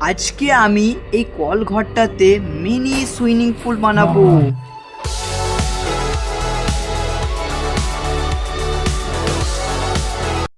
আজকে আমি এই কল ঘরটাতে মিনি সুইমিং পুল বানাবো।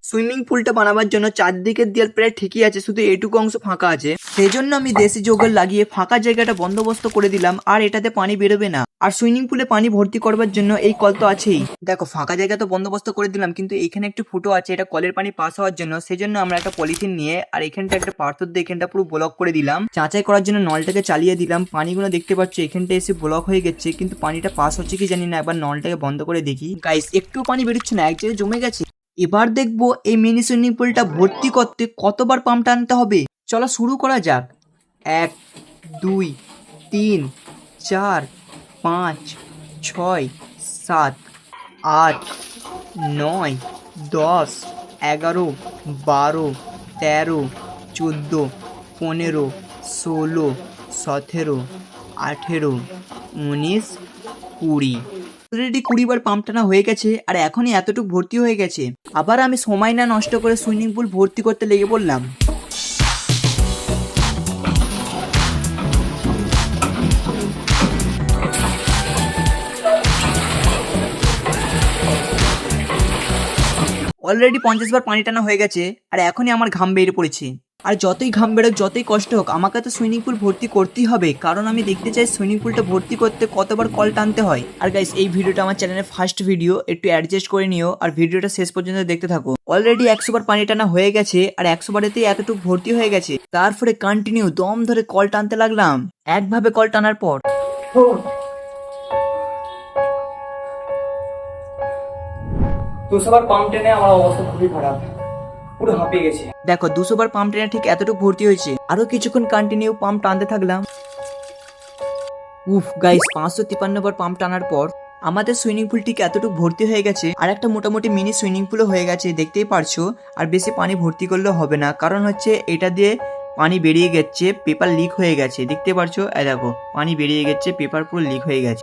সুইমিং পুলটা বানাবার জন্য চারদিকের দেয়াল প্রায় ঠিকই আছে, শুধু এটুকু অংশ ফাঁকা আছে। সেই জন্য আমি দেশি জোগাড় লাগিয়ে ফাঁকা জায়গাটা বন্দোবস্ত করে দিলাম, আর এটাতে পানি বেরোবে না। আর সুইমিং পুলে পানি ভর্তি করবার জন্য এই কল তো আছেই। দেখো ফাঁকা জায়গা তো বন্দোবস্ত করে দিলাম, কিন্তু এখানে একটু ফুটো আছে, এটা কলের পানি পাস হওয়ার জন্য। সেই জন্য আমরা একটা পলিথিন নিয়ে আর এখানটা একটা পাথর দিয়ে এখানটা পুরো ব্লক করে দিলাম। যাচাই করার জন্য নলটাকে চালিয়ে দিলাম। পানিগুলো দেখতে পাচ্ছ এখানটা এসে ব্লক হয়ে গেছে, কিন্তু পানিটা পাস হচ্ছে কি জানি না। একবার নলটাকে বন্ধ করে দেখি। গাইস, একটু পানি বেরোচ্ছে না, এক জায়গায় জমে গেছে। এবার দেখবো এই মিনি সুইমিং পুলটা ভর্তি করতে কতবার পাম্প টানতে হবে। চলো শুরু করা যাক। 1 2 3 4 5 6 7 8 9 10 11 12 13 14 15 16 17 18 19 20। অলরেডি 20 বার পাম্প টানা হয়ে গেছে, আর এখনই এতটুকু ভর্তি হয়ে গেছে। আবার আমি সময় না নষ্ট করে সুইমিং পুল ভর্তি করতে লেগে পড়লাম। অলরেডি 50 বার পানি টানা হয়ে গেছে, আর এখনই আমার ঘাম বেরিয়ে পড়েছে। আর যতই ঘাম বেরোক, যতই কষ্ট হোক, আমাকে তো সুইমিং পুল ভর্তি করতেই হবে, কারণ আমি দেখতে চাই সুইমিং পুলটা ভর্তি করতে কতবার কল টানতে হয়। আর গাইস, এই ভিডিওটা আমার চ্যানেলের ফার্স্ট ভিডিও, একটু অ্যাডজাস্ট করে নিও আর ভিডিওটা শেষ পর্যন্ত দেখতে থাকো। অলরেডি 100 বার পানি টানা হয়ে গেছে, আর 100 বারেতেই এতটুকু ভর্তি হয়ে গেছে। তারপরে কন্টিনিউ দম ধরে কল টানতে লাগলাম। একভাবে কল টানার পর 200 বার পাম্প টেনে আমার অবস্থা খুবই খারাপ, পুরো হাঁপিয়ে গেছে। দেখো 200 বার পাম্প টেনে ঠিক এতটুকু ভর্তি হয়েছে। আরো কিছুক্ষণ কন্টিনিউ পাম্প টানতে থাকলাম। উফ গাইস, 553 বার পাম্প টানার পর আমাদের সুইমিং পুল ঠিক এতটুকু ভর্তি হয়ে গেছে, আর একটা মোটামুটি মিনি সুইমিং পুলও হয়ে গেছে, দেখতেই পারছো। আর বেশি পানি ভর্তি করলেও হবে না, কারণ হচ্ছে এটা দিয়ে পানি বেরিয়ে গেছে, পেপার লিক হয়ে গেছে, দেখতে পারছো। এই দেখো পানি বেরিয়ে গেছে, পেপার পুরো লিক হয়ে গেছে।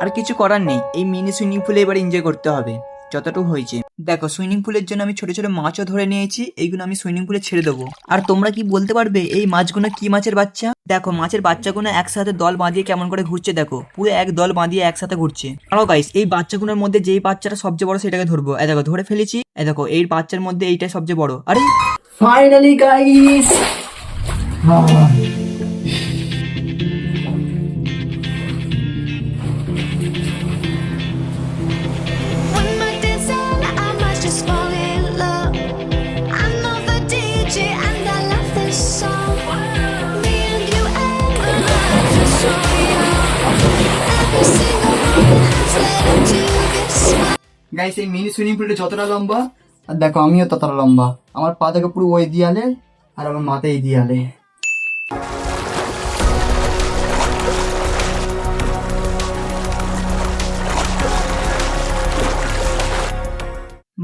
আর কিছু করার নেই, এই মিনি সুইমিং পুলে এবার এনজয় করতে হবে যতটুকু হয়েছে। দেখো সুইমিং পুলের জন্য আমি ছোট ছোট মাছও ধরে নিয়েছি, এইগুলো আমি সুইমিং পুলে ছেড়ে দেবো। আর তোমরা কি বলতে পারবে এই মাছগুলো কি মাছের বাচ্চা? দেখো মাছের বাচ্চাগুলো একসাথে দল বাঁধিয়ে কেমন করে ঘুরছে, দেখো পুরো এক দল বাঁধিয়ে একসাথে ঘুরছে। আরো গাইস, এই বাচ্চাগুলোর মধ্যে যেই বাচ্চাটা সবচেয়ে বড় সেটাকে ধরবো। এই দেখো ধরে ফেলেছি। এই দেখো এই বাচ্চার মধ্যে এইটাই সবচেয়ে বড়। আরে finally guys, When my days end, I must just fall in love. I know the DJ and I love this song. Me and you and my life is so young. Every single moment has led up to this moment. Guys এই mini swimming পুলটা যতটা লম্বা, আর দেখো আমিও ততটা লম্বা। আমার পা থেকে পুরো ওই দিয়ালে, আর আমার মাথা এই দিয়ালে।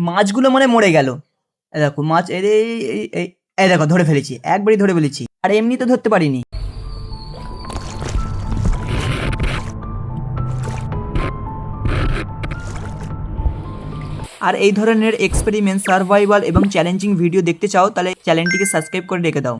মাছগুলো মানে মরে গেল। এই দেখো মাছ, এই দেখো ধরে ফেলেছি, একবারই ধরে ফেলেছি, আর এমনি তো ধরতে পারিনি। আর এই ধরনের এক্সপেরিমেন্ট, সার্ভাইভাল এবং চ্যালেঞ্জিং ভিডিও দেখতে চাও, তাহলে চ্যানেলটিকে সাবস্ক্রাইব করে রেখে দাও।